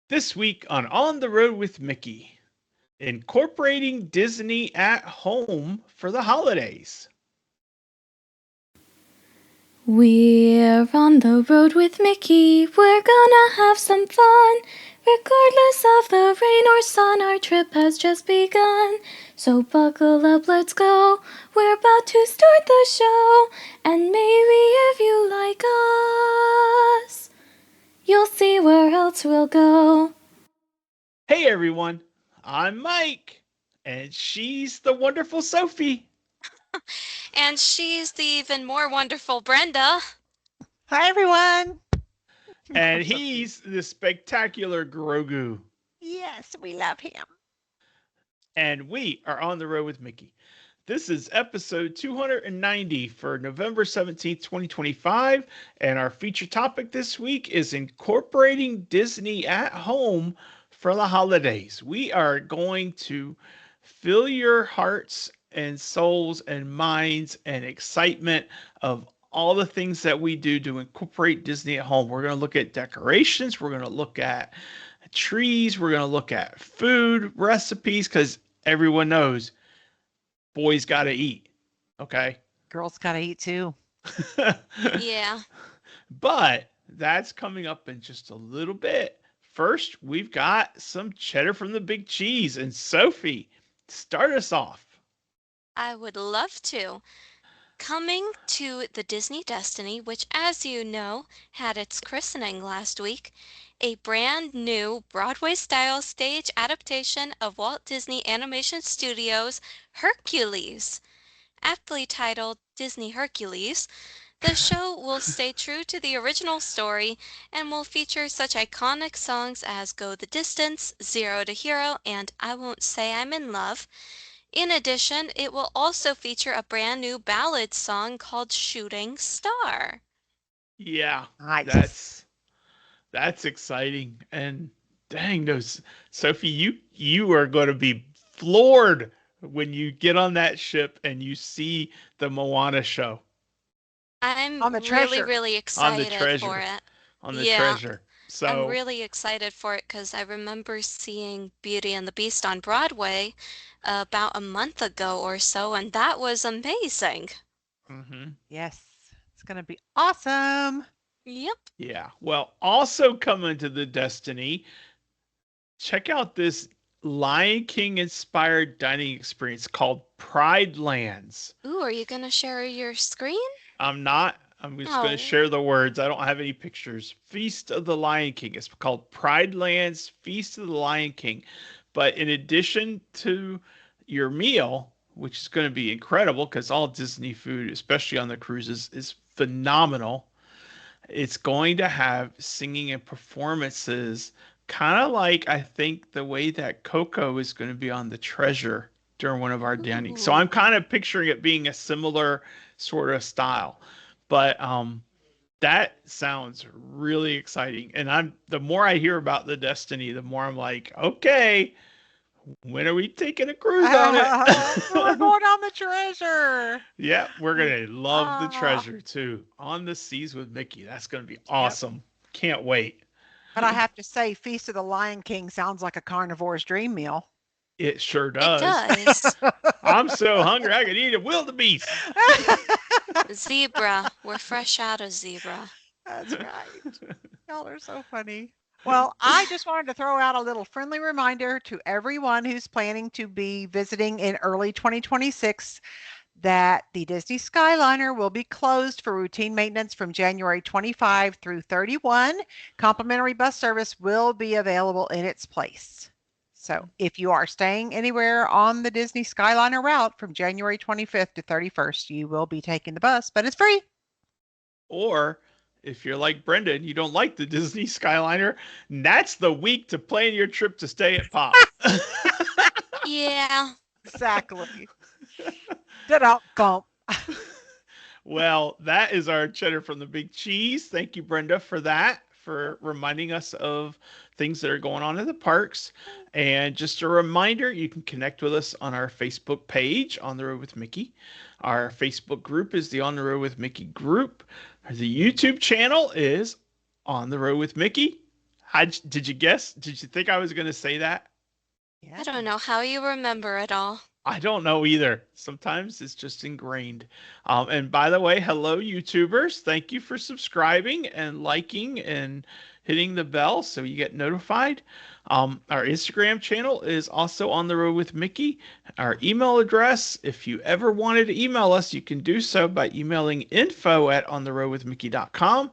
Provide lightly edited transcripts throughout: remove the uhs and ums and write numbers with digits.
This week on the Road with Mickey, incorporating Disney at home for the holidays. We're on the road with Mickey, we're gonna have some fun. Regardless of the rain or sun, our trip has just begun. So buckle up, let's go. We're about to start the show. And maybe if you like us, you'll see where else we'll go. Hey everyone, I'm Mike, and she's the wonderful Sophie. And she's the even more wonderful Brenda. Hi, everyone. And he's the spectacular Grogu. Yes, we love him. And we are on the road with Mickey. This is episode 290 for November 17th, 2025. And our feature topic this week is incorporating Disney at home for the holidays. We are going to fill your hearts and souls and minds and excitement of all the things that we do to incorporate Disney at home. We're going to look at decorations. We're going to look at trees. We're going to look at food recipes because everyone knows boys got to eat. Okay. Girls gotta eat too. Yeah. But that's coming up in just a little bit. First, we've got some cheddar from the big cheese. And Sophie, start us off. I would love to. Coming to the Disney Destiny, which, as you know, had its christening last week, a brand new Broadway style stage adaptation of Walt Disney Animation Studios' Hercules. Aptly titled Disney Hercules, the show will stay true to the original story and will feature such iconic songs as Go the Distance, Zero to Hero, and I Won't Say I'm in Love. In addition, it will also feature a brand new ballad song called Shooting Star. Yeah, Nice. that's exciting. And dang, those Sophie, you are going to be floored when you get on that ship and you see the Moana show I'm On the really, treasure. really on the excited for treasure, it. on the Yeah, treasure. I'm So, really excited for it because I remember seeing Beauty and the Beast on Broadway about a month ago or so, and that was amazing. mhm. Yes, it's gonna be awesome. Yep. Yeah. Well, also coming to the Destiny, check out this Lion King inspired dining experience called Pride Lands. Ooh, are you gonna share your screen? I'm not. I'm just going to Oh, share the words. I don't have any pictures. Feast of the Lion King. It's called Pride Lands Feast of the Lion King. But in addition to your meal, which is going to be incredible because all Disney food, especially on the cruises, is phenomenal, it's going to have singing and performances, kind of like I think the way that Coco is going to be on the Treasure during one of our dinings. So I'm ooh. kind of picturing it being a similar sort of style. But that sounds really exciting. And I'm the more I hear about the Destiny, the more I'm like, okay, when are we taking a cruise on it? We're going on the treasure. Yeah, we're gonna love the Ah, treasure too. On the seas with Mickey. That's gonna be yep. awesome. Can't wait. But I have to say, Feast of the Lion King sounds like a carnivore's dream meal. It sure It does. does. I'm so hungry I could eat a wildebeest. Zebra. We're fresh out of zebra. That's right. Y'all are so funny. Well, I just wanted to throw out a little friendly reminder to everyone who's planning to be visiting in early 2026 that the Disney Skyliner will be closed for routine maintenance from January 25 through 31. Complimentary bus service will be available in its place. So if you are staying anywhere on the Disney Skyliner route from January 25th to 31st, you will be taking the bus, but it's free. Or if you're like Brenda and you don't like the Disney Skyliner, that's the week to plan your trip to stay at Pop. Yeah. Exactly. Da-da, bump. Well, that is our cheddar from the big cheese. Thank you, Brenda, for that, for reminding us of things that are going on in the parks. And just a reminder, you can connect with us on our Facebook page, On the Road with Mickey. Our Facebook group is the On the Road with Mickey group. The YouTube channel is On the Road with Mickey. Did you guess? Did you think I was going to say that? I Yeah. don't know how you remember it all. I don't know either. Sometimes it's just ingrained. And by the way, hello, YouTubers. Thank you for subscribing and liking and hitting the bell so you get notified. Our Instagram channel is also On the Road with Mickey. Our email address, if you ever wanted to email us, you can do so by emailing info@ontheroadwithmickey.com,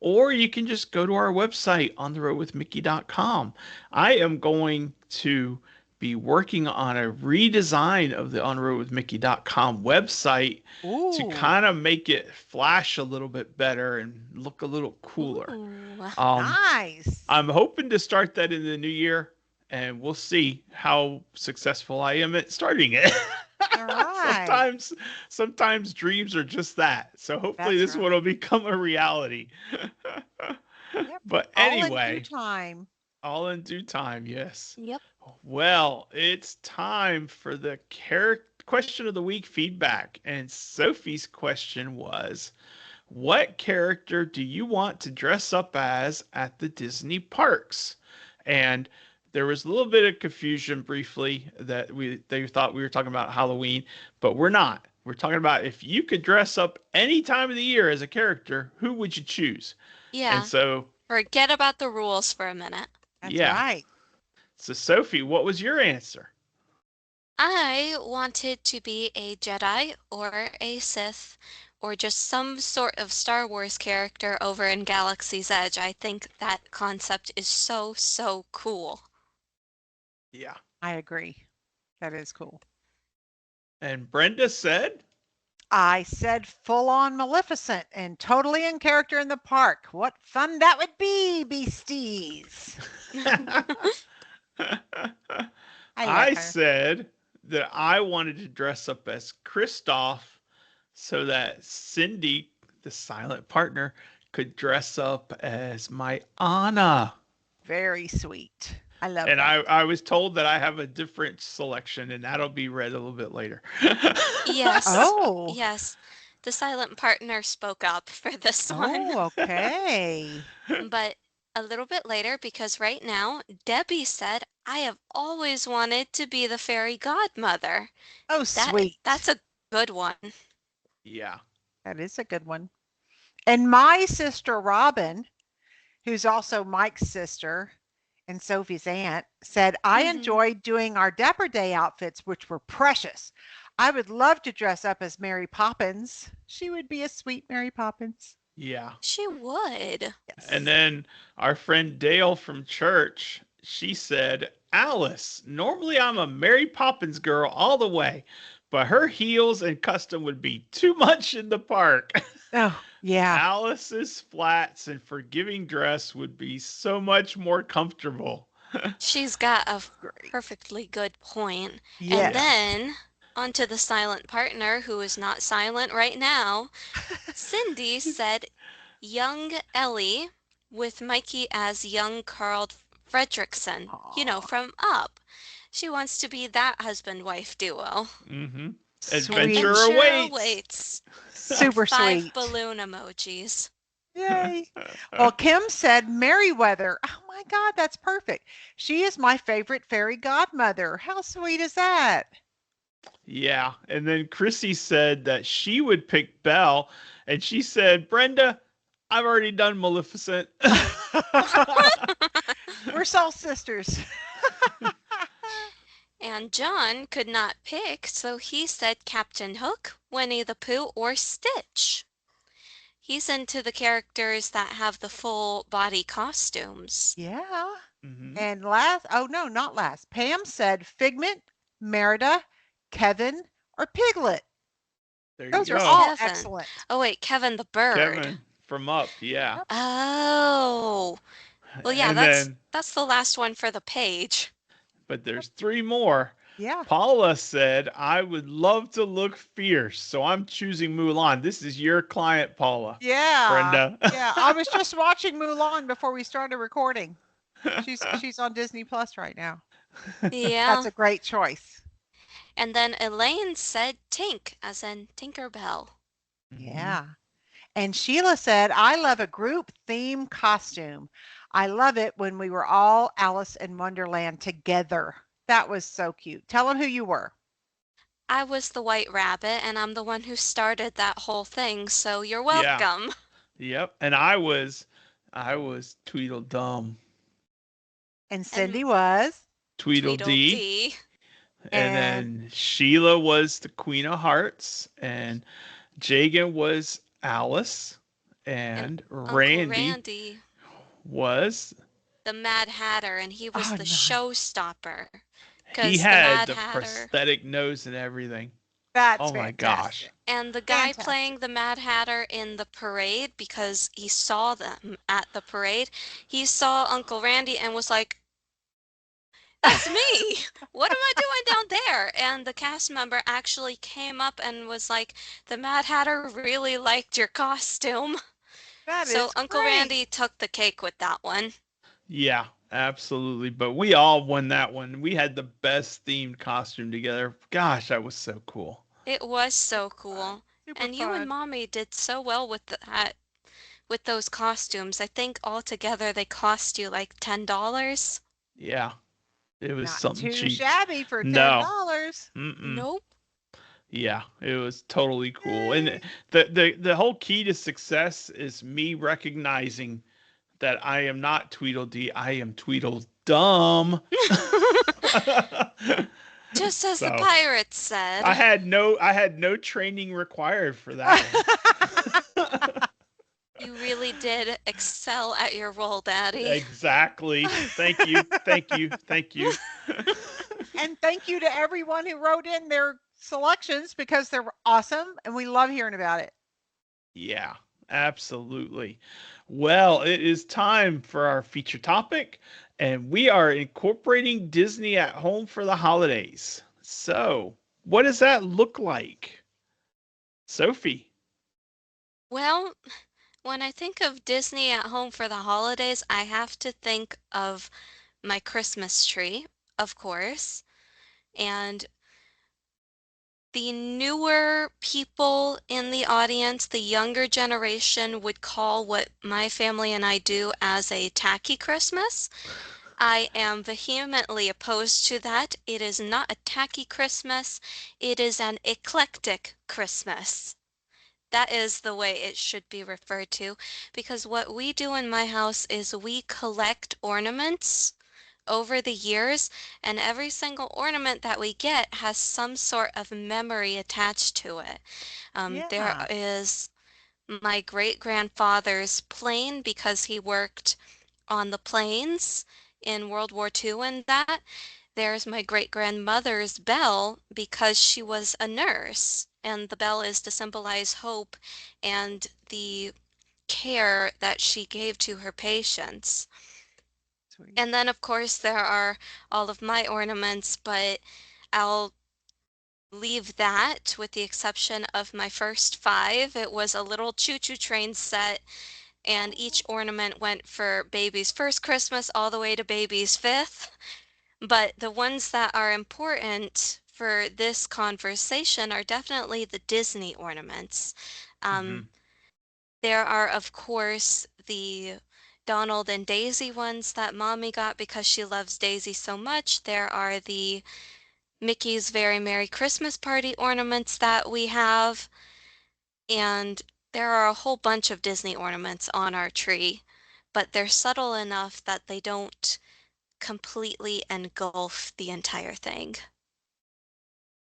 or you can just go to our website, ontheroadwithmickey.com. I am going to be working on a redesign of the onroadwithmickey.com website to Ooh, kind of make it flash a little bit better and look a little cooler. Ooh. Um, nice. I'm hoping to start that in the new year, and we'll see how successful I am at starting it. All right. sometimes, sometimes dreams are just that. So hopefully That's this one right. will become a reality. Yep. But All in due anyway, time. all in due time, yes. Yep. Well, it's time for the question of the week feedback. And Sophie's question was, what character do you want to dress up as at the Disney parks? And there was a little bit of confusion briefly that they thought we were talking about Halloween, but we're not. We're talking about if you could dress up any time of the year as a character, who would you choose? And Yeah. so, Forget about the rules for a minute. That's yeah. right. So Sophie, what was your answer? I wanted to be a Jedi or a Sith or just some sort of Star Wars character over in Galaxy's Edge. I think that concept is so, so cool. Yeah. I agree. That is cool. And Brenda said, I said full on Maleficent and totally in character in the park. What fun that would be, beasties. I love I her. said that I wanted to dress up as Kristoff so that Cindy, the silent partner, could dress up as my Anna. Very sweet. I love And that. I was told that I have a different selection, and that'll be read a little bit later. Yes, Oh, yes. The silent partner spoke up for this one. oh, okay. But a little bit later, because right now, Debbie said, I have always wanted to be the fairy godmother. Oh, That's sweet. a good one. Yeah. That is a good one. And my sister Robin, who's also Mike's sister and Sophie's aunt, said, I Hmm. enjoyed doing our Dapper Day outfits, which were precious. I would love to dress up as Mary Poppins. She would be a sweet Mary Poppins. Yeah. She would. And Yes. then our friend Dale from church, she said, Alice, normally I'm a Mary Poppins girl all the way, but her heels and custom would be too much in the park. Oh, yeah. Alice's flats and forgiving dress would be so much more comfortable. She's got a Great. perfectly good point. And Yeah. Yes. then onto the silent partner who is not silent right now. Cindy said young Ellie with Mikey as young Carl Fredricksen, Aw, from Up. She wants to be that husband wife duo. Mm-hmm. sweet. Adventure Adventure awaits. awaits. And Super 5 sweet. balloon emojis. Yay. Well, Kim said Merryweather. Oh my God, that's perfect. She is my favorite fairy godmother. How sweet is that? Yeah. And then Chrissy said that she would pick Belle. And she said, Brenda, I've already done Maleficent. We're soul sisters. And John could not pick, so he said Captain Hook, Winnie the Pooh, or Stitch. He's into the characters that have the full body costumes. Yeah. Hmm. And last, oh no, not last. Pam said Figment, Merida, Kevin, or Piglet. There you Those are go. all Kevin. excellent. Oh, wait, Kevin the bird. Kevin from Up. Yeah. Yep. Oh. Well, yeah, And that's then, that's the last one for the page. but there's three more. Yeah. Paula said, I would love to look fierce. So I'm choosing Mulan. This is your client, Paula. Yeah. Brenda. Yeah. I was just watching Mulan before we started recording. She's on Disney Plus right now. That's Yeah. a great choice. And then Elaine said Tink, as in Tinkerbell. Mhm. Yeah. And Sheila said, I love a group theme costume. I love it when we were all Alice in Wonderland together. That was so cute. Tell them who you were. I was the White Rabbit, and I'm the one who started that whole thing, so you're Yeah. welcome. Yep. And I was Tweedledum. And And Cindy was. Tweedledee. Tweedledee. And And then Sheila was the Queen of Hearts. And Jagan was Alice. And And Uncle Randy Randy, was. the Mad Hatter, and he was Oh, the nice. showstopper. He Because the had Mad the Hatter prosthetic nose and everything. that's Oh my gosh. fantastic. and the guy Fantastic. playing the Mad Hatter in the parade, because he saw them at the parade, he saw Uncle Randy and was like, "That's me! What am I doing down there?" And the cast member actually came up and was like, "The Mad Hatter really liked your costume." That So is Uncle great. Randy took the cake with that one. Yeah, absolutely. But we all won that one. We had the best themed costume together. Gosh, that was so cool. It was so Super fun. cool. Super And you and fun. Mommy did so well with that, with those costumes. I think altogether they cost you like $10. Yeah, it was Not something too cheap. shabby for No. $10. Mm-mm. Nope. Yeah, it was totally cool. And Yay. the whole key to success is me recognizing that I am not Tweedledee, I am Tweedledum. Just as the So pirates I said. had no I had no training required for that one. You really did excel at your role, Daddy. Exactly. Thank you. Thank you. Thank you. And thank you to everyone who wrote in their selections because they're awesome and we love hearing about it. Yeah, absolutely. Well, it is time for our feature topic, and we are incorporating Disney at home for the holidays. So, what does that look like? Sophie. Well, when I think of Disney at home for the holidays, I have to think of my Christmas tree, of course, and the newer people in the audience, the younger generation, would call what my family and I do as a tacky Christmas. I am vehemently opposed to that. It is not a tacky Christmas, it is an eclectic Christmas. That is the way it should be referred to, because what we do in my house is we collect ornaments over the years, and every single ornament that we get has some sort of memory attached to it. There Yeah. is my great grandfather's plane because he worked on the planes in World War II and that. There's my great grandmother's bell because she was a nurse, and the bell is to symbolize hope and the care that she gave to her patients. Sweet. And then, of course, there are all of my ornaments, but I'll leave that with the exception of my first five. It was a little choo-choo train set, and each ornament went for baby's first Christmas all the way to baby's fifth. But the ones that are important for this conversation are definitely the Disney ornaments. Hmm. Um, there are, of course, the Donald and Daisy ones that Mommy got because she loves Daisy so much. There are the Mickey's Very Merry Christmas Party ornaments that we have, and there are a whole bunch of Disney ornaments on our tree, but they're subtle enough that they don't completely engulf the entire thing.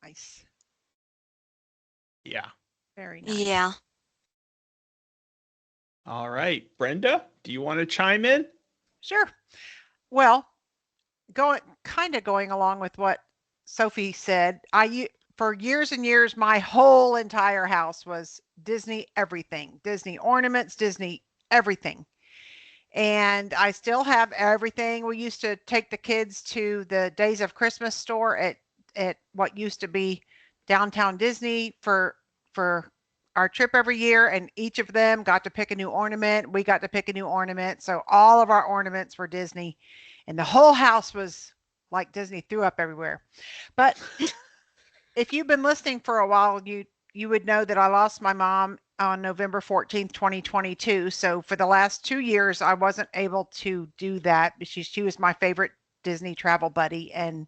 Nice. Yeah. Very nice. Yeah. All right. Brenda, do you want to chime in? Sure. Well, going along with what Sophie said, for years and years my whole entire house was Disney everything. Disney ornaments, Disney everything. And I still have everything. We used to take the kids to the Days of Christmas store at what used to be downtown Disney for our trip every year, and each of them got to pick a new ornament. We got to pick a new ornament. So all of our ornaments were Disney, and the whole house was like Disney threw up everywhere. But if you've been listening for a while, you would know that I lost my mom on November 14th, 2022. So for the last 2 years, I wasn't able to do that. She was my favorite Disney travel buddy. And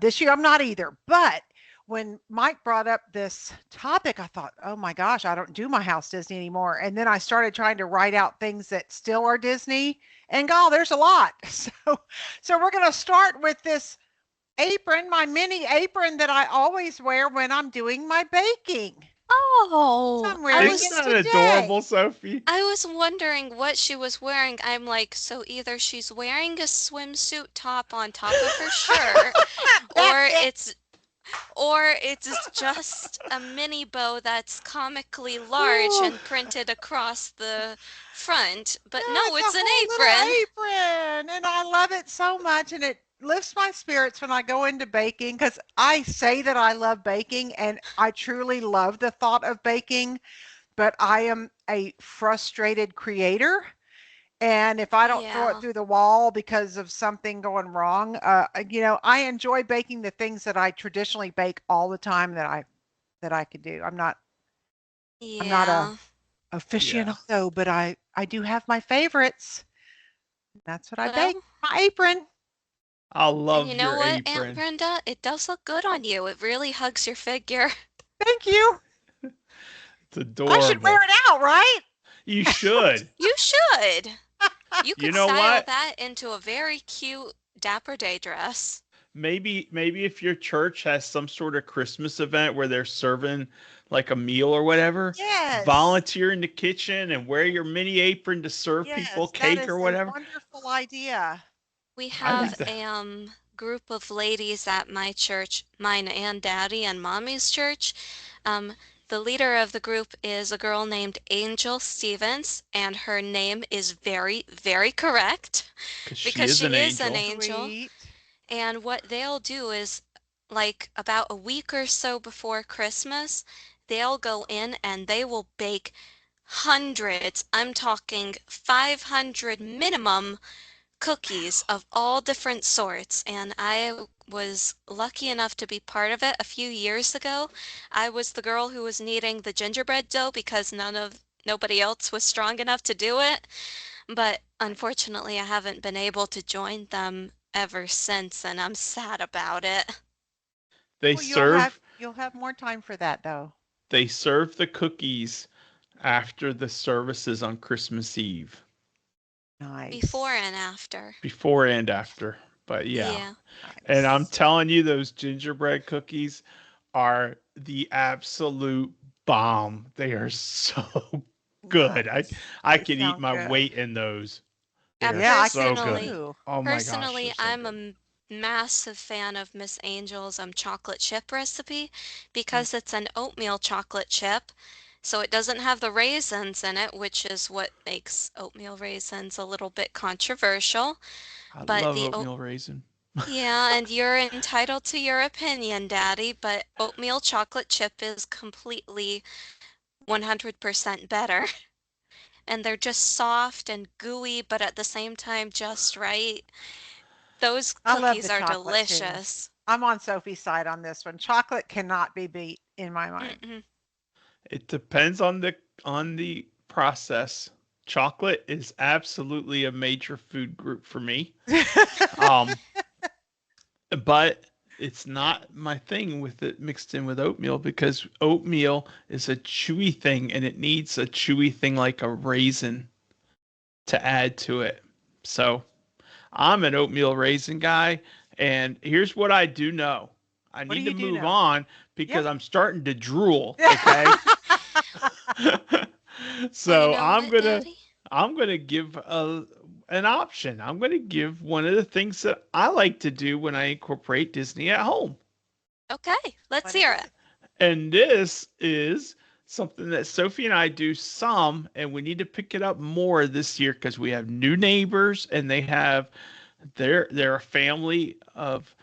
this year I'm not either. But when Mike brought up this topic, I thought, oh my gosh, I don't do my house Disney anymore. And then I started trying to write out things that still are Disney. And God, there's a lot. So we're going to start with this apron, my mini apron that I always wear when I'm doing my baking. So Oh, I'm I wearing Isn't it was that today. adorable, Sophie? I was wondering what she was wearing. I'm like, so either she's wearing a swimsuit top on top of her shirt, That's or it. it's just a mini bow that's comically large and printed across the front. But No, no, it's it's a an whole apron. little apron, and I love it so much, and it lifts my spirits when I go into baking because I say that I love baking, and I truly love the thought of baking, but I am a frustrated creator. And if I don't throw it Yeah. through the wall because of something going wrong, I enjoy baking the things that I traditionally bake all the time that I could do. I'm not a Yeah. Yeah. aficionado, but I do have my favorites. That's what I bake. Well, My apron. I and you love know your what, Aunt apron. Brenda? It does look good on you. It really hugs your figure. Thank you. It's I should wear adorable. it out, right? You should. You should. You You could know style what? that into a very cute Dapper Day dress. Maybe if your church has some sort of Christmas event where they're serving like a meal or whatever, Yes. volunteer in the kitchen and wear your mini apron to serve people Yes, that cake is or a whatever. wonderful idea. We I have think that a group of ladies at my church, mine and Daddy and Mommy's church. Um, the leader of the group is a girl named Angel Stevens, and her name is very, very correct because she because is an she is an angel. angel. Sweet. And what they'll do is, like, about a week or so before Christmas, they'll go in and they will bake hundreds, I'm talking 500 minimum cookies of all different sorts. And I was lucky enough to be part of it a few years ago. I was the girl who was kneading the gingerbread dough because nobody else was strong enough to do it. But unfortunately, I haven't been able to join them ever since, and I'm sad about it. They Well, serve you'll have more time for that though. they serve the cookies after the services on Christmas Eve, Before Nice. and after. before and after. But yeah, Yeah. and I'm Nice. telling you, those gingerbread cookies are the absolute bomb. They are so good. Nice. I They could eat sound my good. weight in those. They And are Yeah, I so could good. personally, too. Oh my gosh, they're personally, so I'm a good. massive fan of Miss Angel's chocolate chip recipe Mm. because it's an oatmeal chocolate chip. So it doesn't have the raisins in it, which is what makes oatmeal raisins a little bit controversial. I But love the oatmeal raisin. Yeah, and you're entitled to your opinion, Daddy, but oatmeal chocolate chip is completely 100% better. And they're just soft and gooey, but at the same time just right. Those I love the cookies are chocolate too. delicious. I'm on Sophie's side on this one. Chocolate cannot be beat in my mind. Mm-mm. It depends on the process. Chocolate is absolutely a major food group for me. Um, but it's not my thing with it mixed in with oatmeal because oatmeal is a chewy thing and it needs a chewy thing like a raisin to add to it. So I'm an oatmeal raisin guy. And here's what I do know. I What do need to you do move know? on Yeah. because I'm starting to drool. Okay. Well, you So know what, Daddy? I'm gonna give an option. I'm gonna give one of the things that I like to do when I incorporate Disney at home. Okay, let's What is hear it. it? And this is something that Sophie and I do some, and we need to pick it up more this year because we have new neighbors and they're a family of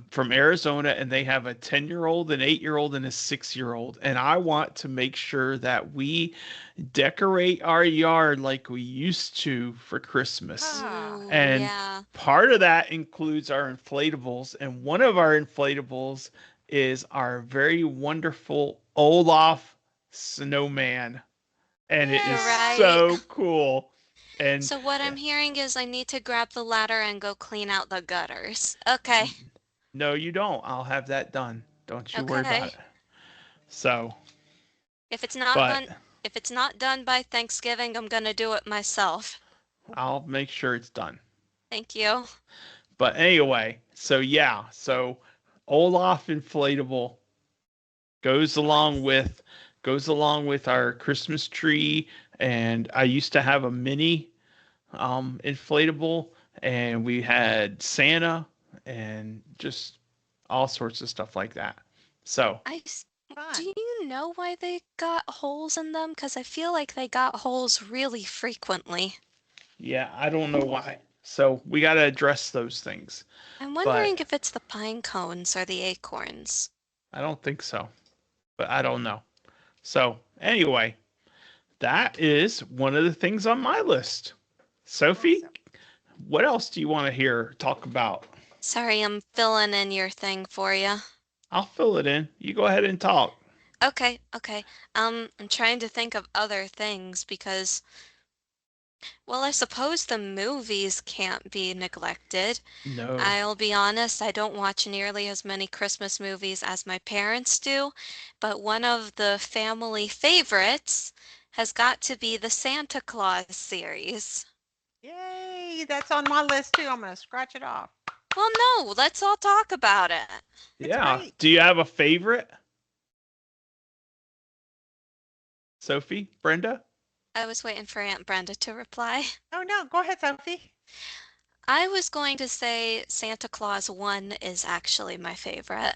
from Arizona, and they have a 10-year-old, an 8-year-old, and a 6-year-old. And I want to make sure that we decorate our yard like we used to for Christmas. Ah. Ooh, And yeah. part of that includes our inflatables. And one of our inflatables is our very wonderful Olaf snowman. And it is You're Yay! right. so cool. And So what I'm hearing is I need to grab the ladder and go clean out the gutters. Okay. no, you don't. I'll have that done. Don't you worry about Okay. it. So, If it's not but done, if it's not done by Thanksgiving, I'm gonna do it myself. I'll make sure it's done. Thank you. But anyway, so yeah, so Olaf inflatable goes Nice. along with our Christmas tree, and I used to have a mini inflatable, and we had Santa and just all sorts of stuff like that. So Do Fun. you know why they got holes in them? Because I feel like they got holes really frequently. yeah, I don't know why. So we got to address those things, I'm but wondering if it's the pine cones or the acorns. I don't think so. But I don't know. So anyway, that is one of the things on my list. Sophie, Awesome. what else do you want to hear talk about? Sorry, I'm filling in your thing for you. I'll fill it in. You go ahead and talk. Okay, okay. I'm trying to think of other things because, well, I suppose the movies can't be neglected. No. I'll be honest, I don't watch nearly as many Christmas movies as my parents do, but one of the family favorites has got to be the Santa Claus series. Yay! That's on my list too. I'm going to scratch it off. Well, no, let's all talk about it. It's Yeah. great. Do you have a favorite? Sophie? Brenda? I was waiting for Aunt Brenda to reply. Oh no, go ahead, Sophie. I was going to say Santa Claus 1 is actually my favorite.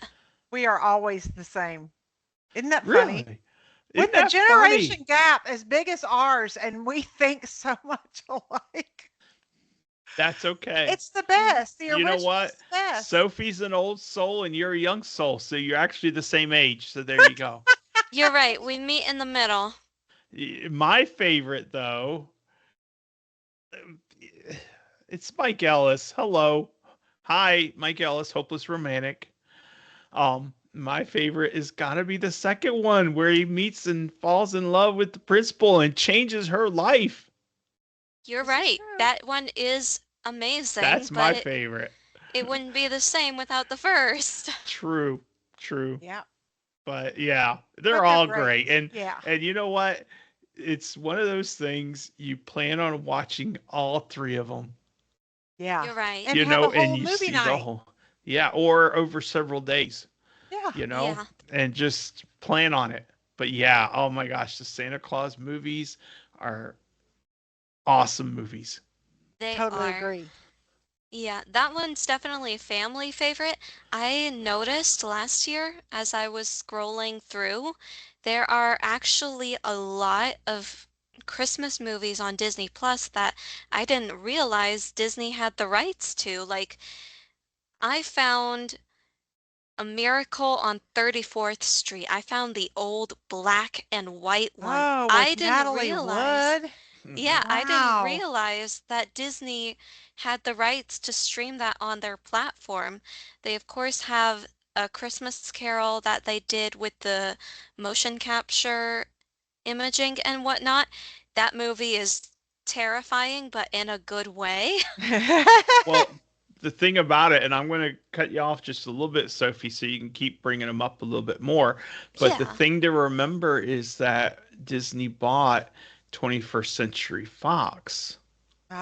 We are always the same. Isn't that funny? Really? Isn't With a that funny? generation gap as big as ours, and we think so much alike. That's okay. It's the best. The You know original's what? the best. Sophie's an old soul and you're a young soul, so you're actually the same age. So there you go. You're right, we meet in the middle. My favorite though, it's Mike Ellis. Hello. Hi, Mike Ellis, Hopeless Romantic. My favorite is gotta be the second one where he meets and falls in love with the principal and changes her life. You're This is right, true. that one is amazing, That's my but favorite. it wouldn't be the same without the first. True, true. Yeah, But yeah, they're but they're all great. great. Yeah, And you know what? It's one of those things you plan on watching all three of them, yeah. You're right. And you have a know, and whole you movie see the night. whole, yeah, or over several days, Yeah. you know, Yeah, and just plan on it. But yeah, oh my gosh, the Santa Claus movies are awesome movies. they Totally are. agree. Yeah, that one's definitely a family favorite. I noticed last year as I was scrolling through, there are actually a lot of Christmas movies on Disney Plus that I didn't realize Disney had the rights to. Like, I found A Miracle on 34th Street. I found the old black and white one. Oh, I with didn't Natalie realize. Wood. Hmm. Yeah, I didn't Wow. realize that Disney had the rights to stream that on their platform. They, of course, have A Christmas Carol that they did with the motion capture imaging and whatnot. That movie is terrifying, but in a good way. Well, the thing about it, and I'm going to cut you off just a little bit, Sophie, so you can keep bringing them up a little bit more. But the Yeah, thing to remember is that Disney bought 21st Century Fox.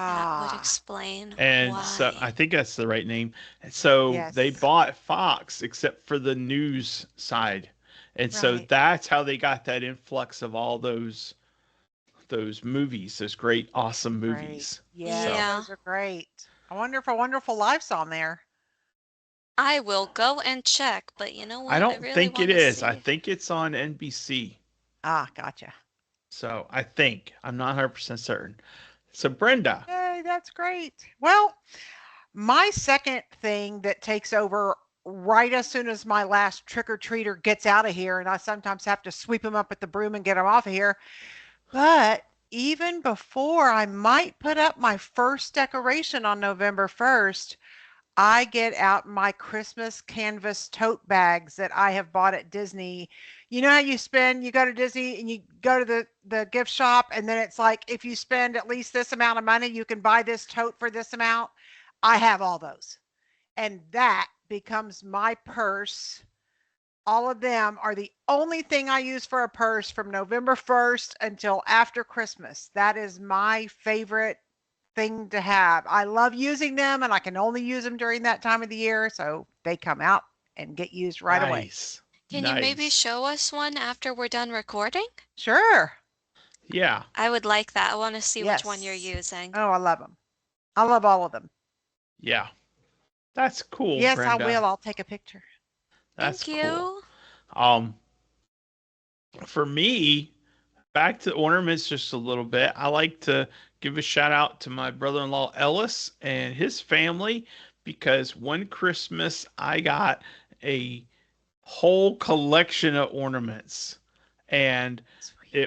that would Ah, explain And so I why. think that's the right name. And so they yes. bought Fox except for the news side. And so Right. that's how they got that influx of all those movies, those great awesome Great. movies. Yes, So Yeah. those are great. I wonder if A Wonderful Life's on there. I will go and check, but you know I what? I don't really think it want to is. I see. think it's on NBC. Ah, gotcha. So I think I'm not 100% certain. So Brenda, Yay, that's great. Well, my second thing that takes over right as soon as my last trick or treater gets out of here, and I sometimes have to sweep him up with the broom and get him off of here. But even before I might put up my first decoration on November 1st, I get out my Christmas canvas tote bags that I have bought at Disney. You know how you go to Disney and you go to the gift shop and then it's like if you spend at least this amount of money, you can buy this tote for this amount. I have all those. And that becomes my purse. All of them are the only thing I use for a purse from November 1st until after Christmas. That is my favorite thing to have. I love using them and I can only use them during that time of the year, so they come out and get used right away. Nice. Can you maybe Nice. show us one after we're done recording? Sure. Yeah. I would like that. I want to see which one you're Yes. using. Oh, I love them. I love all of them. Yeah. That's cool, Yes, I Brenda. will. I'll take a picture. That's Thank cool. you. Um, for me, back to ornaments just a little bit. I like to give a shout out to my brother-in-law Ellis and his family because one Christmas I got a whole collection of ornaments, and Sweet.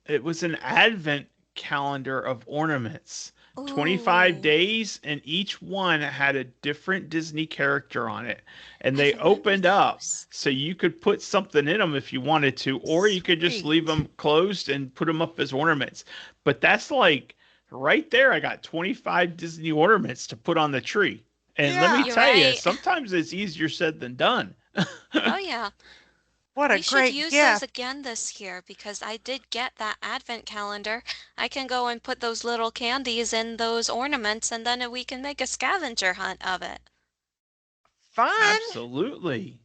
it was an advent calendar of ornaments. 25 Ooh, days, and each one had a different Disney character on it, and I they remember opened up those. so you could put something in them if you wanted to, or you could just leave Sweet. them closed and put them up as ornaments. But that's like right there, I got 25 Disney ornaments to put on the tree. And let me Yeah. You're tell you, right. sometimes it's easier said than done. Oh, yeah. What a We should great use those gift. again this year because I did get that advent calendar. I can go and put those little candies in those ornaments and then we can make a scavenger hunt of it. Fun. Absolutely.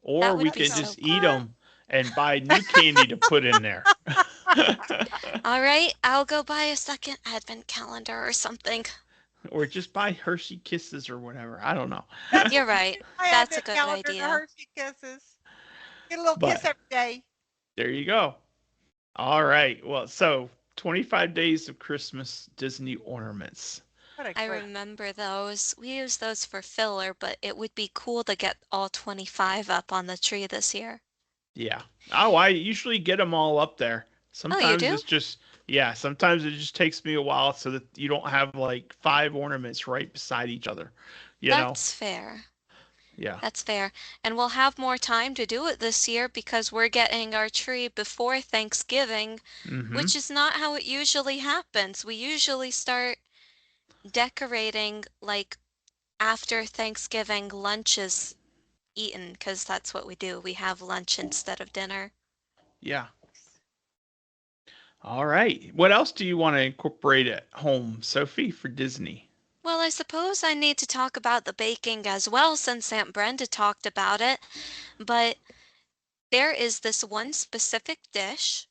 Or That we would be could That so just sounds eat cool. fun. them and buy new candy to put in there. All right, I'll go buy a second advent calendar or something. Or just buy Hershey Kisses or whatever. I don't know. That's You're what right. I had That's a that good calendar to idea. Hershey Kisses. Get a little But kiss every day. there you go. All right. Well, so 25 days of Christmas Disney ornaments. What a I great. remember those. We use those for filler, but it would be cool to get all 25 up on the tree this year. Yeah. Oh, I usually get them all up there. Oh, you Sometimes do? it's just, yeah, sometimes it just takes me a while so that you don't have like five ornaments right beside each other, you know? That's fair. Yeah. That's fair. And we'll have more time to do it this year because we're getting our tree before Thanksgiving, Mm-hmm. which is not how it usually happens. We usually start decorating like after Thanksgiving lunch is eaten because that's what we do. We have lunch instead of dinner. Yeah. All right. What else do you want to incorporate at home, Sophie, for Disney? Well, I suppose I need to talk about the baking as well since Aunt Brenda talked about it. But there is this one specific dish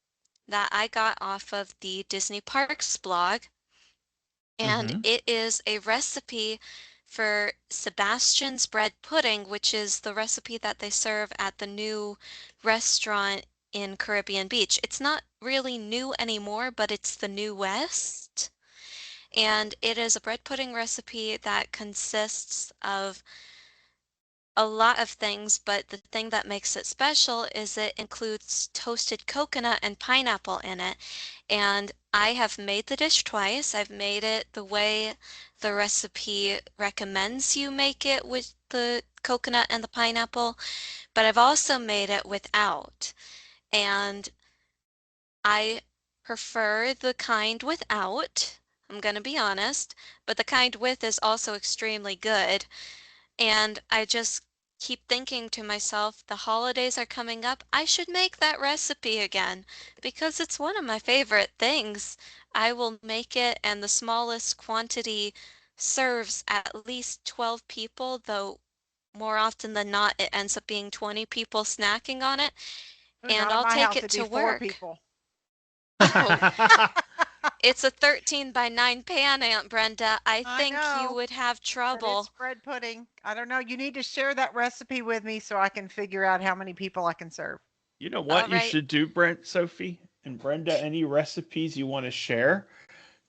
that I got off of the Disney Parks blog, and Mm-hmm. it is a recipe for Sebastian's bread pudding, which is the recipe that they serve at the new restaurant in Caribbean Beach. It's not really new anymore, but it's the New West. And it is a bread pudding recipe that consists of a lot of things, but the thing that makes it special is it includes toasted coconut and pineapple in it. And I have made the dish twice. I've made it the way the recipe recommends you make it with the coconut and the pineapple, but I've also made it without. And I prefer the kind without. I'm gonna be honest, but the kind with is also extremely good. And I just keep thinking to myself, the holidays are coming up. I should make that recipe again because it's one of my favorite things. I will make it, and the smallest quantity serves at least 12 people, though more often than not, it ends up being 20 people snacking on it, Ooh, and not in I'll my take house. it It'd be to four work. people. Oh, it's a 13 by 9 pan, Aunt Brenda. I I think you know, would have but it's trouble. bread pudding. I don't know. You need to share that recipe with me so I can figure out how many people I can serve. You know All what you right. should do, Brent, Sophie, and Brenda? Any recipes you want to share?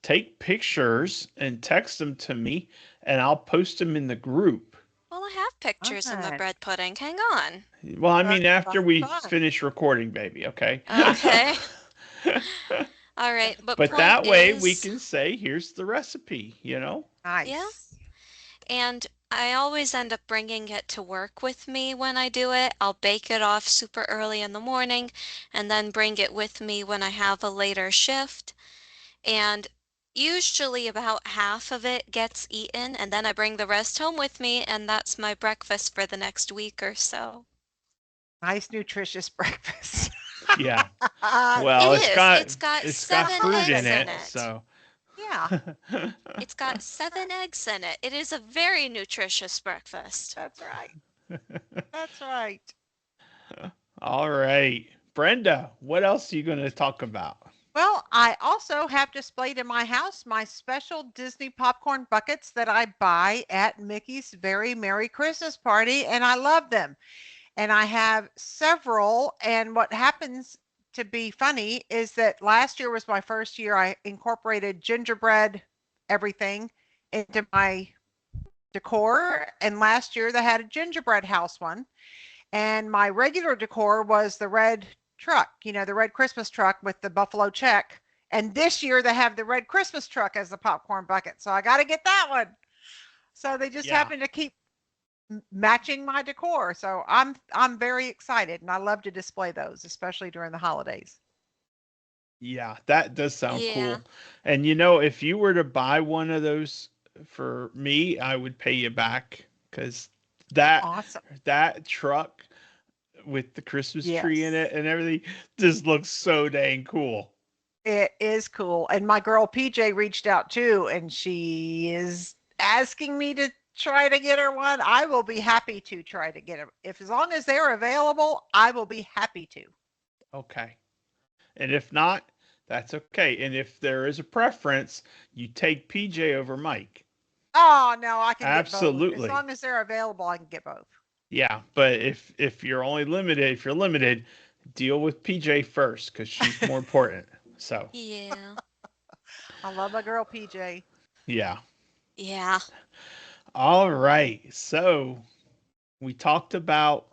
Take pictures and text them to me, and I'll post them in the group. Well, I have pictures of my Fun. bread pudding. Hang on. Well, I That mean, after sounds we fun. finish recording, baby, okay? Okay. All right. But But point that way we is, can say, here's the recipe, you know? yeah, Nice. And I always end up bringing it to work with me when I do it. I'll bake it off super early in the morning and then bring it with me when I have a later shift. And usually about half of it gets eaten, and then I bring the rest home with me, and that's my breakfast for the next week or so. Nice, nutritious breakfast. Yeah. It Well, is. It's got it's got seven fruit in eggs in it, it. so Yeah, It's got 7 eggs in it. It is a very nutritious breakfast. that's right. That's right. all right. Brenda, what else are you going to talk about? Well, I also have displayed in my house my special Disney popcorn buckets that I buy at Mickey's Very Merry Christmas Party, and I love them. And I have several. And what happens to be funny is that last year was my first year I incorporated gingerbread everything into my decor. And last year they had a gingerbread house one. And my regular decor was the red truck, the red Christmas truck with the buffalo check. And this year they have the red Christmas truck as the popcorn bucket. So I got to get that one. So they just Yeah. happen to keep matching my decor. So I'm very excited and I love to display those, especially during the holidays. Yeah, that does sound Yeah. cool. And if you were to buy one of those for me, I would pay you back cuz that Awesome. that truck with the Christmas tree in Yes. it and everything just looks so dang cool. It is cool. And my girl PJ reached out too, and she is asking me to try to get her one. I will be happy to try to get them. If as long as they're available, I will be happy to. Okay. And if not, that's okay. And if there is a preference, you take PJ over Mike. Oh no, I can get both. As Absolutely. long as they're available, I can get both. Yeah, but if you're limited, deal with PJ first cuz she's more important. So, Yeah. I love my girl PJ. yeah. Yeah. All right. So, we talked about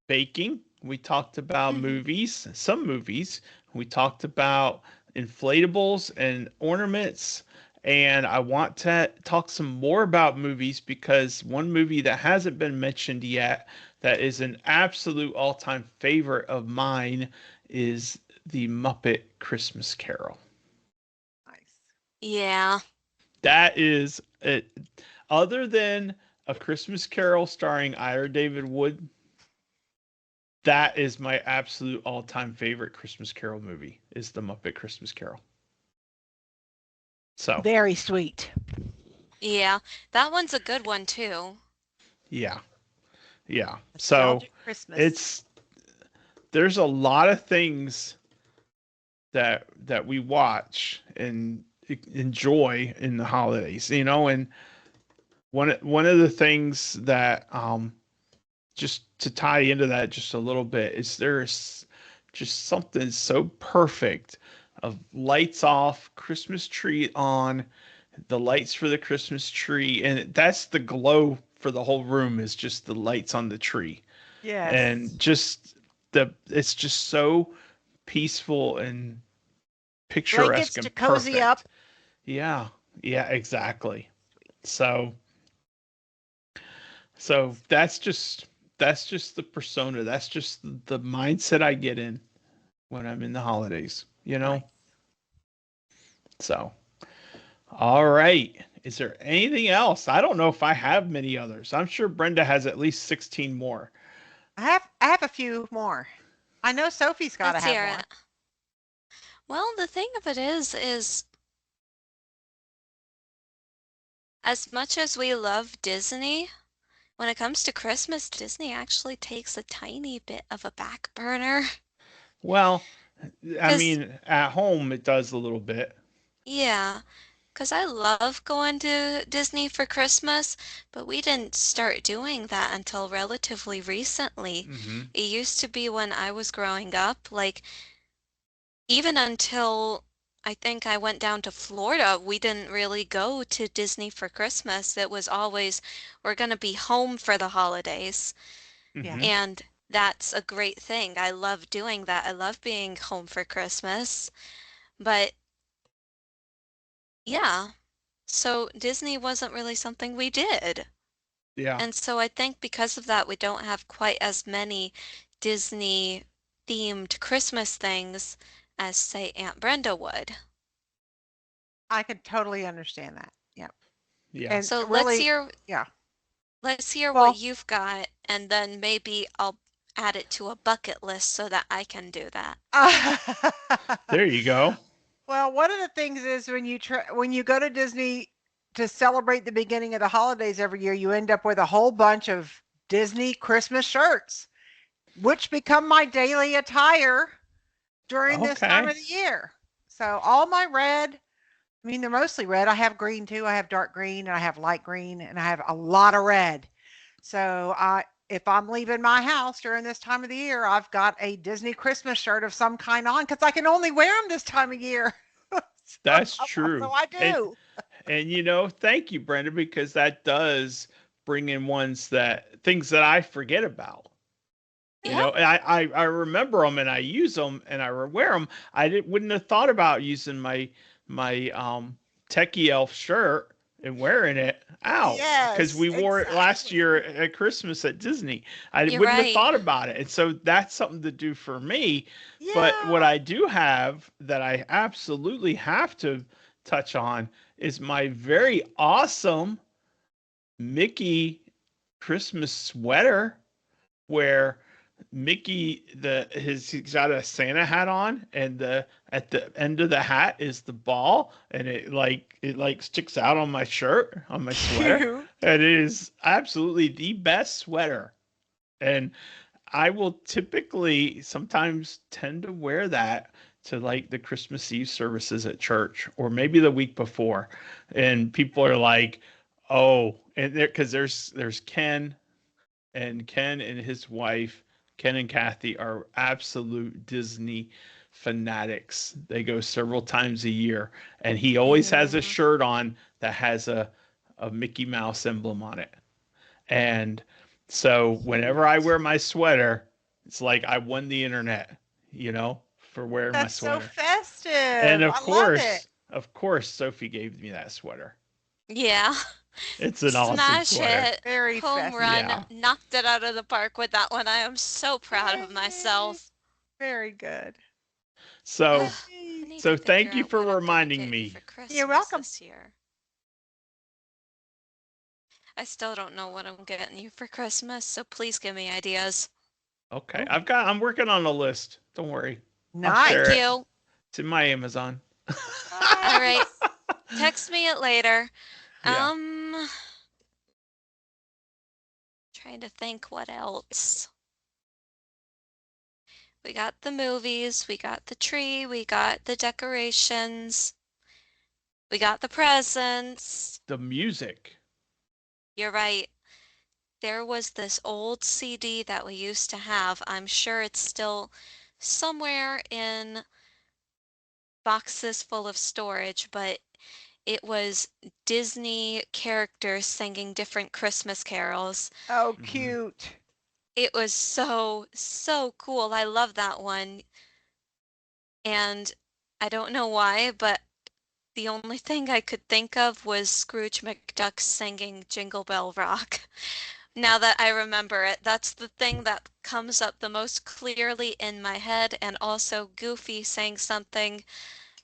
baking. We talked about Mhm. movies, some movies. We talked about inflatables and ornaments. And I want to talk some more about movies because one movie that hasn't been mentioned yet, that is an absolute all time favorite of mine, is The Muppet Christmas Carol. Nice. Yeah. That is it. Other than A Christmas Carol starring Ira David Wood, that is my absolute all-time favorite Christmas Carol movie is The Muppet Christmas Carol. So, Very sweet. Yeah. That one's a good one too. yeah. Yeah. So, Nostalgic Christmas. it's there's a lot of things that we watch and enjoy in the holidays, and one of the things that just to tie into that just a little bit is there's just something so perfect of lights off, Christmas tree on, the lights for the Christmas tree, and that's the glow for the whole room is just the lights on the tree. Yes. And just it's just so peaceful and picturesque Blankets to and cozy up. perfect. Yeah. Yeah, exactly. So so that's just the persona. That's just the mindset I get in when I'm in the holidays. Nice. So, all right. Is there anything else? I don't know if I have many others. I'm sure Brenda has at least 16 more. I have a few more. I know Sophie's got to Let's have hear more. it. Well, the thing of it is as much as we love Disney, when it comes to Christmas, Disney actually takes a tiny bit of a back burner. Well, I 'Cause mean, at home it does a little bit. yeah, 'cause I love going to Disney for Christmas, but we didn't start doing that until relatively recently. Hmm. It used to be when I was growing up, like even until I think I went down to Florida, we didn't really go to Disney for Christmas. It was always, we're gonna be home for the holidays. Hmm. Yes. And that's a great thing. I love doing that. I love being home for Christmas. But yeah, So Disney wasn't really something we did. Yeah. And so I think because of that, we don't have quite as many Disney themed Christmas things as, say, Aunt Brenda would. I could totally understand that. Yep. Yeah. And So really, yeah. let's hear what Well, you've got, and then maybe I'll add it to a bucket list so that I can do that. There you go. well, one of the things is when you go to Disney to celebrate the beginning of the holidays every year, you end up with a whole bunch of Disney Christmas shirts, which become my daily attire during this time Okay. of the year. So all my red, I mean, they're mostly red. I have green too. I have dark green and I have light green and I have a lot of red. So if I'm leaving my house during this time of the year, I've got a Disney Christmas shirt of some kind on because I can only wear them this time of year. so, That's true. so I And do. thank you, Brenda, because that does bring in things that I forget about. Yep, And I remember them and I use them and I wear them. Wouldn't have thought about using my techie elf shirt and wearing it out because Yes, we wore it last exactly. year at Christmas at Disney. I you're wouldn't have right. thought about it, and so that's something to do for me. But what Yeah. I do have that I absolutely have to touch on is my very awesome Mickey Christmas sweater where he's got a Santa hat on, and the at the end of the hat is the ball, and it sticks out on my shirt, on my sweater. Cute. And it is absolutely the best sweater. And I will typically sometimes tend to wear that to like the Christmas Eve services at church, or maybe the week before. And people are like, "Oh," and there because there's Ken and his wife, Ken and Kathy, are absolute Disney fanatics. They go several times a year, and he always has a Mm, shirt on that has a Mickey Mouse emblem on it. And so whenever I Cute. wear my sweater, it's like I won the internet, for wearing my That's so sweater. festive. And I love it. of course, Sophie gave me that sweater. yeah. It's an awesome Smash sweater. hit. Very Home festive. run. Yeah. Knocked it out of the park with that one. I am so proud of Yay. myself. Very good. So I Yippee. need to so figure thank you out for what I'm gonna reminding get you me. for You're Christmas welcome. this year. I still don't know what I'm getting you for Christmas, so please give me ideas. Okay. Oh, I'm working on a list. Don't worry. I'll Thank share nice. it. you. It's in my Amazon. All right. Nice. Text me it later. Yeah. Um, trying to think what else. We got the movies, we got the tree, we got the decorations, we got the presents. The music. You're right. There was this old CD that we used to have. I'm sure it's still somewhere in boxes full of storage, but it was Disney characters singing different Christmas carols. Oh, Hmm. cute. It was so, so cool. I love that one. And I don't know why, but the only thing I could think of was Scrooge McDuck singing Jingle Bell Rock. Now that I remember it, that's the thing that comes up the most clearly in my head, and also Goofy saying something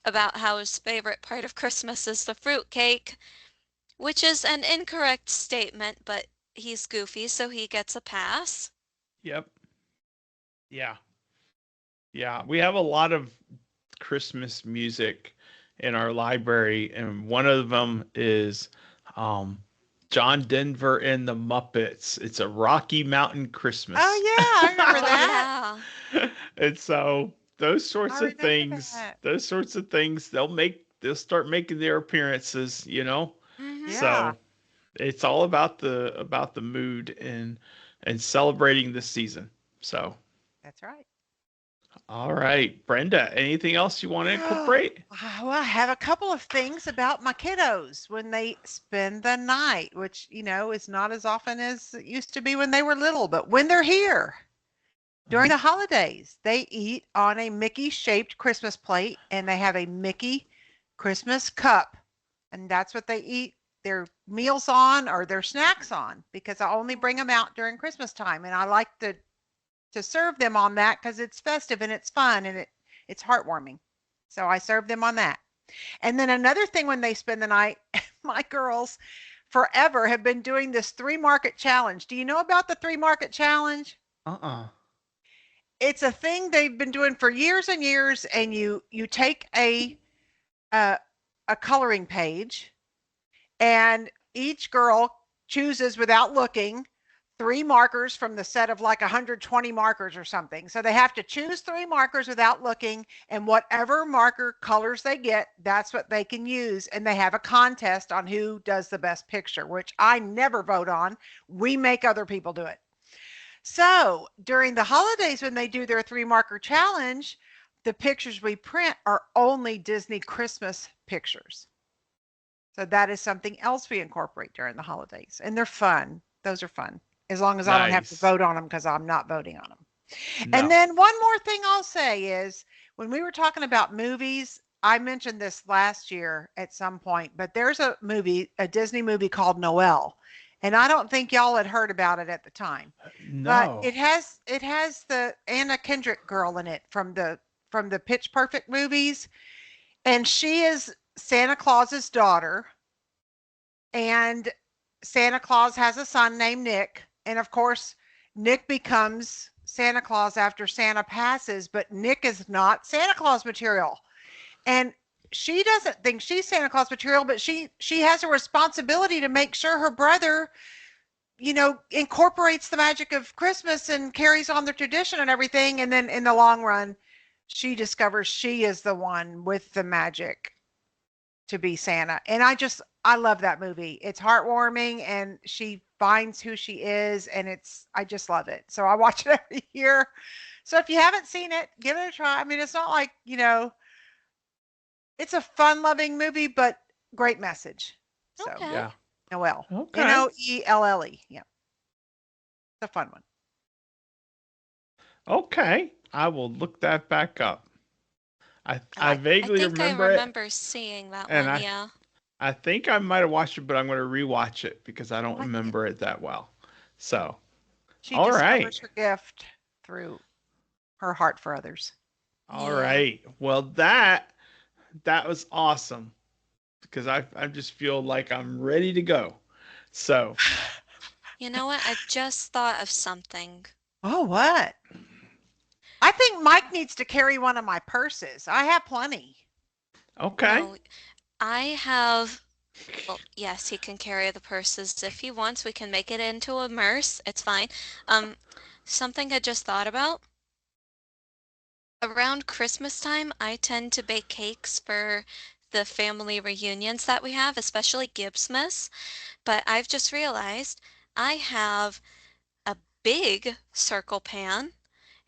about how his favorite part of Christmas is the fruitcake, which is an incorrect statement, but he's Goofy, so he gets a pass. Yep. Yeah. Yeah. We have a lot of Christmas music in our library, and one of them is um, John Denver and the Muppets. It's a Rocky Mountain Oh, Christmas. yeah, I remember Oh, that. yeah. And so I remember that. they'll start making their appearances. Mm-hmm. Yeah, So it's all about the mood and celebrating the season. So, that's right. all right, Brenda, anything else you want to incorporate? Well, I have a couple of things about my kiddos when they spend the night, which, is not as often as it used to be when they were little, but when they're here during Uh-huh. the holidays, they eat on a Mickey shaped Christmas plate and they have a Mickey Christmas cup and that's what they eat their meals on or their snacks on, because I only bring them out during Christmas time, and I like to serve them on that because it's festive and it's fun and it's heartwarming. So I serve them on that. And then another thing, when they spend the night, my girls forever have been doing this 3 market challenge. Do you know about the 3 market challenge? Uh-uh. It's a thing they've been doing for years and years, and you take uh, a coloring page, and each girl chooses without looking 3 markers from the set of like 120 markers or something. So they have to choose 3 markers without looking, and whatever marker colors they get, that's what they can use. And they have a contest on who does the best picture, which I never vote on. We make other people do it. So during the holidays, when they do their 3 marker challenge, the pictures we print are only Disney Christmas pictures. So that is something else we incorporate during the holidays, and they're fun. Those are fun, as long as I don't have to Nice. vote on them, because I'm not voting on them. And No. then one more thing I'll say is, when we were talking about movies, I mentioned this last year at some point, but there's a movie, a Disney movie called Noelle. And I don't think y'all had heard about it at the time. But No. it has the Anna Kendrick girl in it from the Pitch Perfect movies, and she is Santa Claus's daughter, and Santa Claus has a son named Nick, and of course Nick becomes Santa Claus after Santa passes, but Nick is not Santa Claus material. And she doesn't think she's Santa Claus material, but she has a responsibility to make sure her brother, incorporates the magic of Christmas and carries on the tradition and everything. And then in the long run, she discovers she is the one with the magic to be Santa. And I love that movie. It's heartwarming, and she finds who she is, and I just love it. So I watch it every year. So if you haven't seen it, give it a try. I mean, it's not like, it's a fun-loving movie, but great message. So Okay. Yeah. Noelle. Okay. Noelle. Yeah. It's a fun one. Okay. I will look that back up. I like it. I vaguely think I remember it, remember seeing that and one, yeah. I think I might have watched it, but I'm going to rewatch it because I I don't like it. remember it that well. So, She all right. discovers her gift through her heart for others. All Yeah. right. Well, that was awesome because I just feel like I'm ready to go. So, You know what? I just thought of something. Oh, what? I think Mike needs to carry one of my purses. I have plenty. okay. No, I have. Well, yes, he can carry the purses if he wants. We can make it into a merce. It's fine. Um, Something I just thought about. Around Christmas time, I tend to bake cakes for the family reunions that we have, especially Gibbsmas. But I've just realized I have a big circle pan,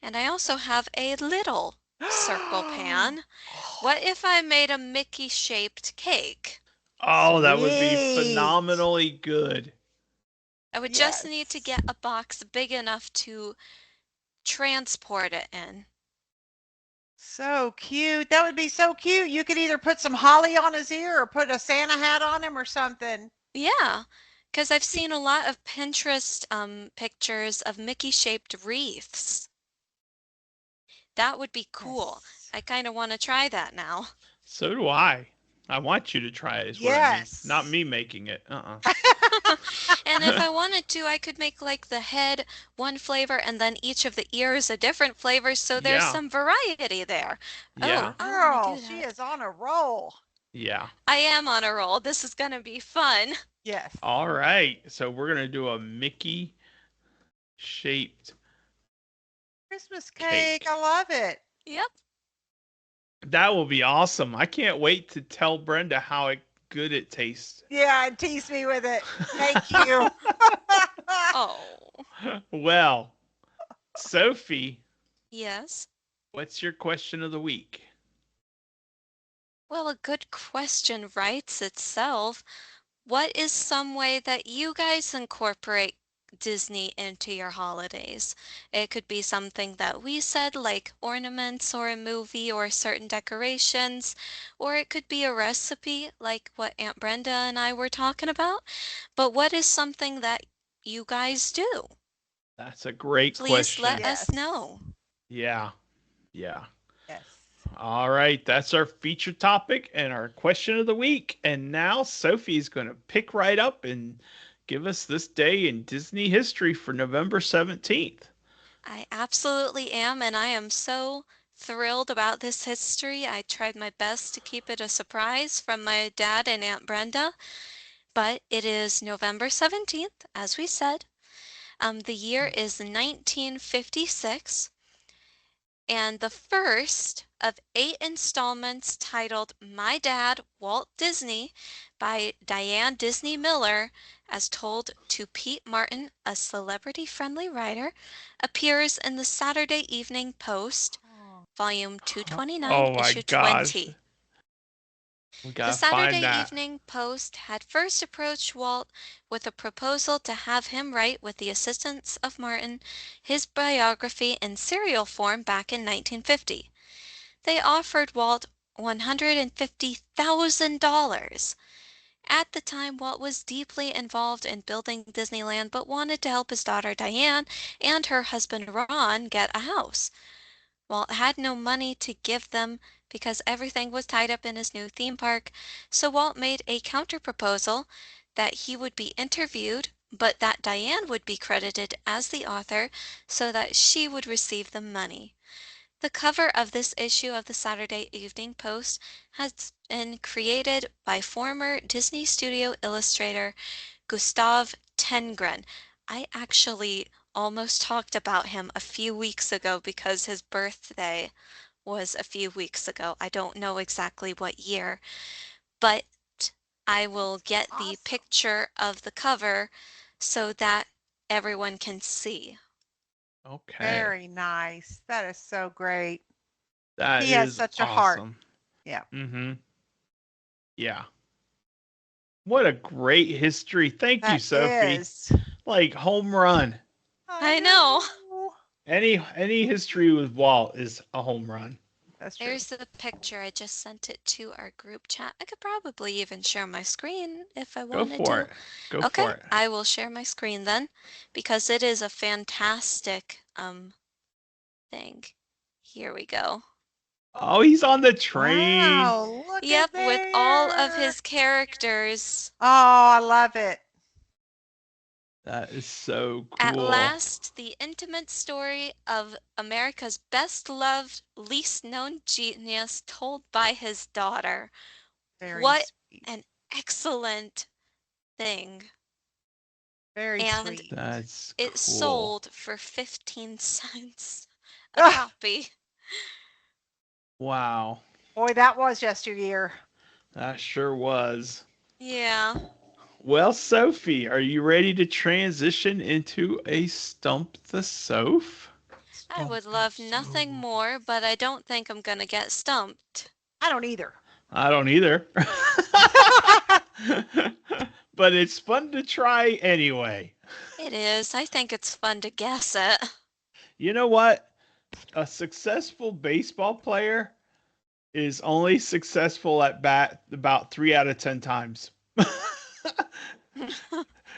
and I also have a little circle pan. What if I made a Mickey shaped cake? Oh, that would be Sweet. phenomenally good. I would just need to Yes. get a box big enough to transport it in. So cute. That would be so cute. You could either put some holly on his ear or put a Santa hat on him or something. Yeah, because I've seen a lot of Pinterest pictures of Mickey shaped wreaths. That would be cool. Yes. I kind of want to try that now. So do I. I want you to try it, is what I mean. Not Yes. me making it. And if I wanted to, I could make like the head one flavor and then each of the ears a different flavor so there's Yeah. some variety there. Oh, Yeah. I want to Girl, do she that. is on a roll. Yeah. I am on a roll. This is going to be fun. Yes. All right. So we're going to do a Mickey shaped Christmas cake. cake. I love it. Yep. That will be awesome. I can't wait to tell Brenda how good it tastes. Yeah, and tease me with it. Thank you. Oh, Well, Sophie, yes. what's your question of the week? Well, a good question writes itself. What is some way that you guys incorporate Disney into your holidays. It could be something that we said, like ornaments or a movie or certain decorations, or it could be a recipe, like what Aunt Brenda and I were talking about. But what is something that you guys do? That's a great Please let question. us Yes. know. Yeah. Yeah. Yes. All right, that's our feature topic and our question of the week. And now Sophie's going to pick right up and give us this day in Disney history for November 17th. I absolutely am, and I am so thrilled about this history. I tried my best to keep it a surprise from my dad and Aunt Brenda, but it is November 17th, as we said. The year is 1956, and the first of 8 installments titled My Dad, Walt Disney by Diane Disney Miller, as told to Pete Martin, a celebrity friendly writer, appears in the Saturday Evening Post, Oh. volume 229, Oh my issue gosh. 20. We The got to Saturday find that. Evening Post had first approached Walt with a proposal to have him write, with the assistance of Martin, his biography in serial form back in 1950. They offered Walt $150,000. At the time, Walt was deeply involved in building Disneyland but wanted to help his daughter Diane and her husband Ron get a house. Walt had no money to give them because everything was tied up in his new theme park, so Walt made a counterproposal that he would be interviewed, but that Diane would be credited as the author so that she would receive the money. The cover of this issue of the Saturday Evening Post has been created by former Disney Studio illustrator Gustav Tengren. I actually almost talked about him a few weeks ago because his birthday was a few weeks ago. I don't know exactly what year, but I will That's get the awesome. picture of the cover so that everyone can see. Okay. Very nice. That is so great. That He has is such a heart. awesome. Yeah. Mm-hmm. Yeah. What a great history. Thank you, That Sophie. is. Like home run. I I know. know. Any history with Walt is a home run. That's true. There's the picture. I just sent it to our group chat. I could probably even share my screen if I Go wanted for to. it. Go Okay, for it. I will share my screen then because it is a fantastic thing. Here we go. Oh, he's on the train. Wow, look at Yep, with all of there. his characters. Oh, I love it. That is so At cool. last, the intimate story of America's best loved, least known genius told by his daughter. Very What sweet. an excellent thing. Very And sweet. That's it cool. sold for 15 cents a Ah, copy. Wow. boy, that was yesteryear. That sure was. Yeah, Well, Sophie, are you ready to transition into a Stump the Soph? I Stump would the love nothing so. more, but I don't think I'm gonna get stumped. I don't either. I don't either. But it's fun to try anyway. It is. I think it's fun to guess it. You know what? A successful baseball player is only successful at bat about 3 out of 10 times.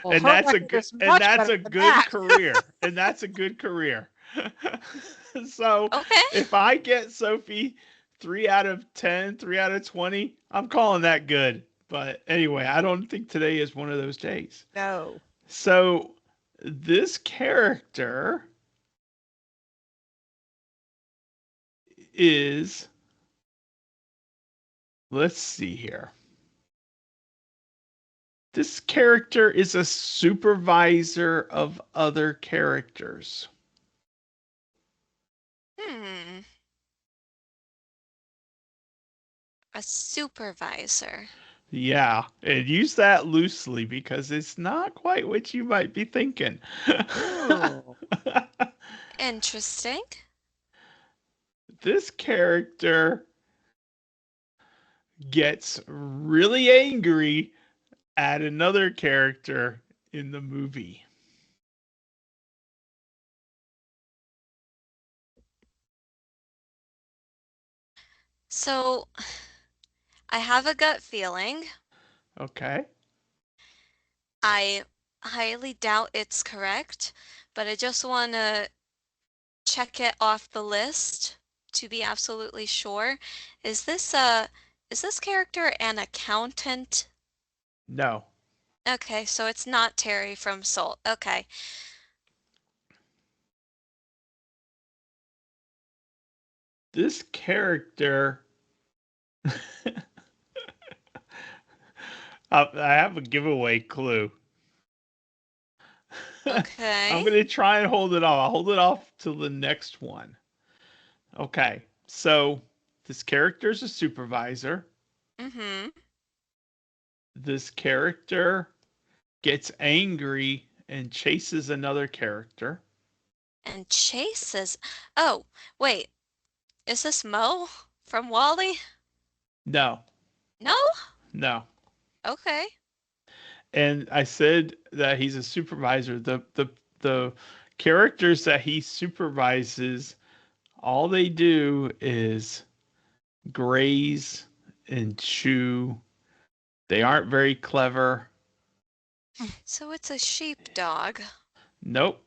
Well, and her that's a record good is and much that's better a than good that. career. And that's a good career. So Okay. if I get Sophie 3 out of 10, 3 out of 20, I'm calling that good. But anyway, I don't think today is one of those days. No. So this character is, let's see here. This character is a supervisor of other characters. Hmm. A supervisor. Yeah, and use that loosely because it's not quite what you might be thinking. Ooh. Interesting. This character gets really angry at another character in the movie. So I have a gut feeling. Okay. I highly doubt it's correct, but I just want to check it off the list to be absolutely sure. Is this a is this character an accountant? No. Okay, so it's not Terry from Soul. Okay. This character. I have a giveaway clue. I'm Okay. going to try and hold it off. I'll hold it off till the next one. Okay. So this character is a supervisor. Mm-hmm. This character gets angry and chases another character. And chases. Oh, wait. Is this Mo from Wally? No, No? no. Okay. And I said that he's a supervisor. The characters that he supervises, all they do is graze and chew. They aren't very clever. So it's a sheepdog. Nope.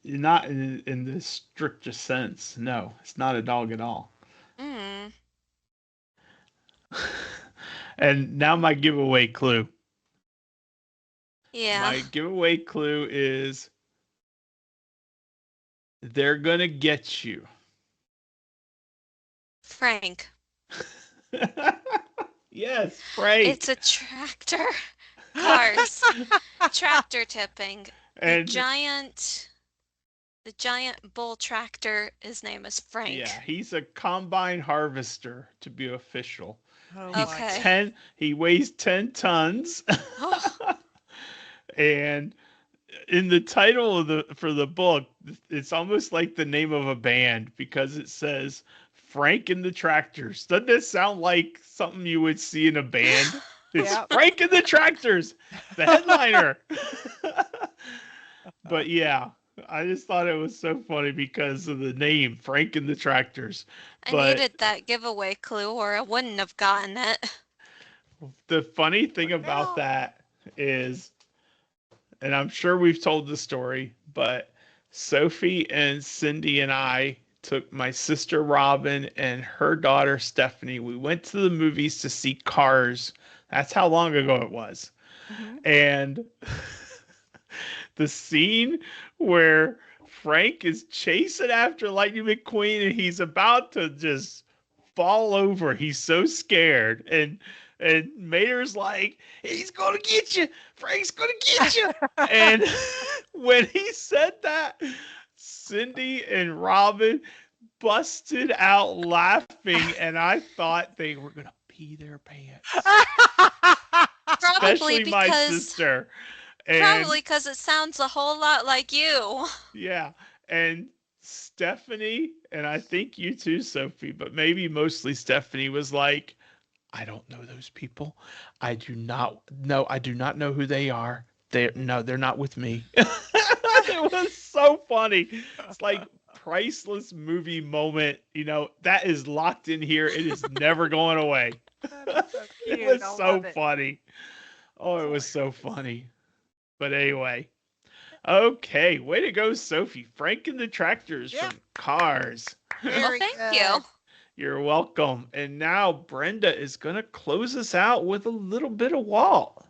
Not in the strictest sense. No, it's not a dog at all. Hmm. And now my giveaway clue. Yeah. My giveaway clue is they're gonna get you. Frank. Yes, Frank. It's a tractor. Cars. Tractor tipping. And The giant bull tractor, his name is Frank. yeah, he's a combine harvester to be official. Oh He's my Okay. 10, he weighs 10 tons. Oh, And in the title of the book, it's almost like the name of a band because it says Frank and the Tractors. Doesn't that sound like something you would see in a band? It's Yep. Frank and the Tractors, the headliner. But yeah, I just thought it was so funny because of the name, Frank and the Tractors. I But needed that giveaway clue or I wouldn't have gotten it. the funny thing about Now, that is, and I'm sure we've told the story, but Sophie and Cindy and I took my sister Robin and her daughter Stephanie. We went to the movies to see Cars. That's how long ago it was. mhm. And the scene where Frank is chasing after Lightning McQueen and he's about to just fall over. He's so scared. And Mater's like, he's gonna get you. Frank's gonna get you. And when he said that, Cindy and Robin busted out laughing, and I thought they were gonna pee their pants. Probably Especially my because sister. And probably because it sounds a whole lot like you. yeah, and Stephanie, and I think you too, Sophie, but maybe mostly Stephanie was like, I don't know those people. I do not know. I do not know who they are. They're not with me. It was so funny. It's like priceless movie moment. You know, that is locked in here. It is never going away. That is so It cute. was I so love it. funny. Oh, it was That's so hilarious. funny. But anyway. Okay, way to go, Sophie. Frank and the Tractors Yeah. from Cars. Well, Very thank good. you. You're welcome. And now Brenda is going to close us out with a little bit of Walt.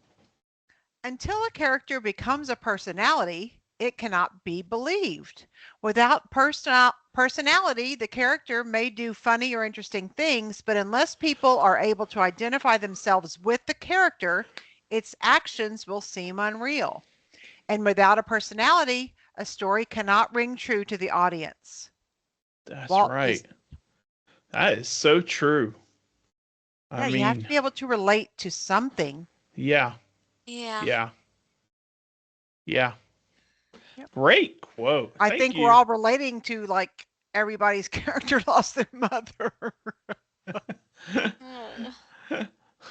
Until a character becomes a personality, it cannot be believed. Without personality, the character may do funny or interesting things, but unless people are able to identify themselves with the character, its actions will seem unreal. And without a personality, a story cannot ring true to the audience. That's Walt right. Disney. That is so true. Yeah, I you have to mean, be able to relate to something. yeah, Yeah. yeah, yeah. Yep. Great quote. I Thank think we're you. all relating to like everybody's character lost their mother. Oh.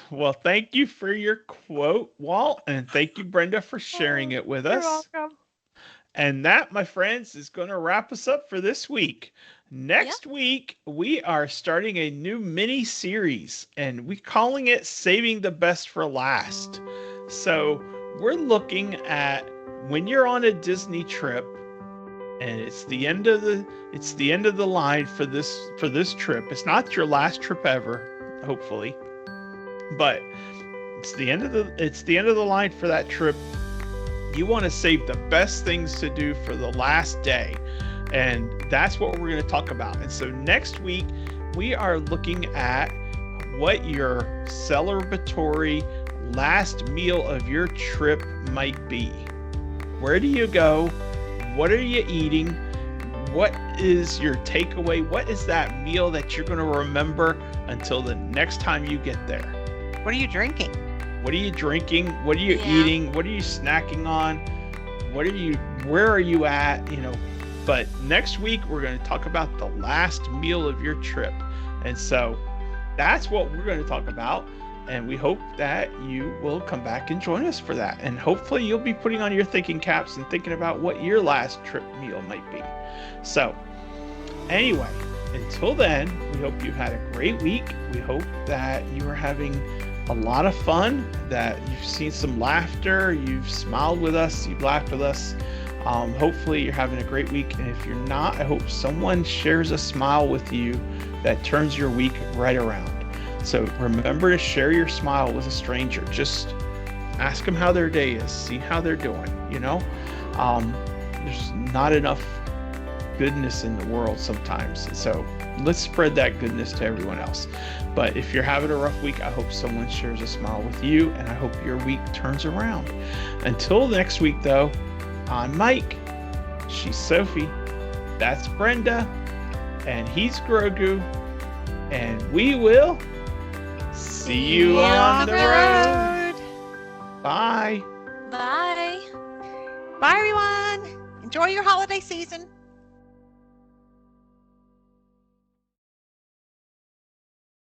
Well, thank you for your quote, Walt, and thank you, Brenda, for sharing it with You're us. welcome. And that, my friends, is going to wrap us up for this week. Next week, we are starting a new mini series and we're calling it Saving the Best for Last. So, we're looking at when you're on a Disney trip and it's the end of the line for this trip. It's not your last trip ever, hopefully. But it's the end of the line for that trip. You want to save the best things to do for the last day. And that's what we're going to talk about. And so next week, we are looking at what your celebratory last meal of your trip might be. Where do you go? What are you eating? What is your takeaway? What is that meal that you're going to remember until the next time you get there? What are you drinking? What are you drinking? What are you eating? What are you snacking on? Where are you at? But next week, we're going to talk about the last meal of your trip. And so that's what we're going to talk about. And we hope that you will come back and join us for that. And hopefully you'll be putting on your thinking caps and thinking about what your last trip meal might be. So anyway, until then, we hope you had a great week. We hope that you are having a lot of fun, that you've seen some laughter, you've smiled with us, you've laughed with us. Hopefully you're having a great week. And if you're not, I hope someone shares a smile with you that turns your week right around. So remember to share your smile with a stranger. Just ask them how their day is. See how they're doing. There's not enough goodness in the world sometimes. So let's spread that goodness to everyone else. But if you're having a rough week, I hope someone shares a smile with you, and I hope your week turns around. Until next week, though, I'm Mike. She's Sophie. That's Brenda. And he's Grogu. And we will see you on the road. Bye. Bye. Bye, everyone. Enjoy your holiday season.